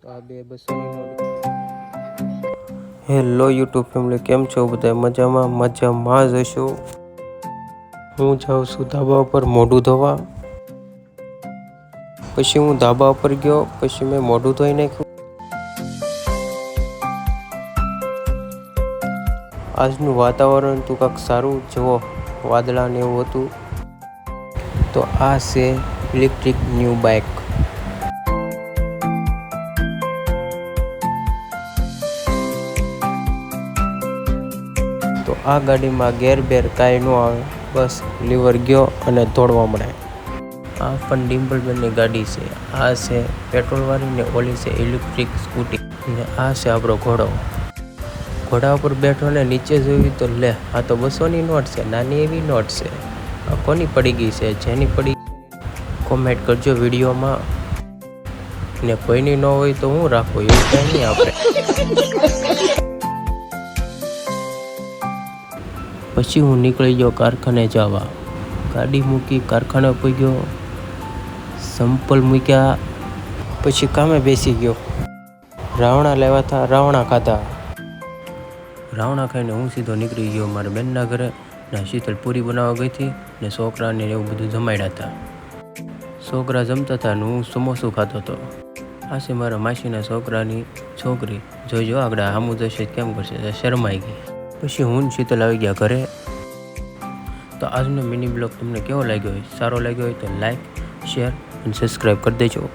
તો આ બે 200ની નોટ. હેલો યુટ્યુબ ફેમિલી, કેમ છો બધા? મજામાં જ હશો. હું જાઉં છું ધાબા ઉપર મોઢું ધોવા. પછી હું ધાબા ઉપર ગયો, પછી મેં મોઢું ધોઈ નાખ્યું. આજનું વાતાવરણ તો કાંક સારું જુઓ, વાદળા ને એવું હતું. તો આ છે ઇલેક્ટ્રિક ન્યૂ બાઇક. તો આ ગાડીમાં ગેર કાંઈ ન આવે, બસ લીવર ગયો અને દોડવા મળે. આ પણ ડિમ્પલબેનની ગાડી છે. આ છે પેટ્રોલવાળી ને ઓલી છે ઇલેક્ટ્રિક સ્કૂટી. ને આ છે આપણો ઘોડો. ઘોડા ઉપર બેઠો ને નીચે જોયું તો લે, આ તો 200ની નોટ છે. નાની એવી નોટ છે. આ કોની પડી ગઈ છે? જેની પડી કોમેન્ટ કરજો વિડીયોમાં. ને કોઈની ન હોય તો હું રાખો, એવું કંઈ નહીં આપણે. પછી હું નીકળી ગયો કારખાને જવા. ગાડી મૂકી, કારખાને પહોંચ્યો, સંપલ મૂક્યા, પછી કામે બેસી ગયો. રાવણા લેવા હતા, રાવણા ખાધા. રાવણા ખાઈને હું સીધો નીકળી ગયો મારા બેનના ઘરે. ને શીતલ પૂરી બનાવવા ગઈ હતી ને છોકરાને એવું બધું જમાડ્યા હતા. છોકરા જમતા હતા ને હું સમોસું ખાતો હતો. આ છે મારા માસીના છોકરાની છોકરી. જોઈજો આગળ સામું જશે કેમ કરશે, શરમાઈ ગઈ. પછી હું શીતલ આવી ગયા ઘરે. તો આજનો મિની બ્લોગ તમને કેવો લાગ્યો હોય? સારો લાગ્યો હોય તો લાઈક, શેર અને સબસ્ક્રાઈબ કરી દેજો.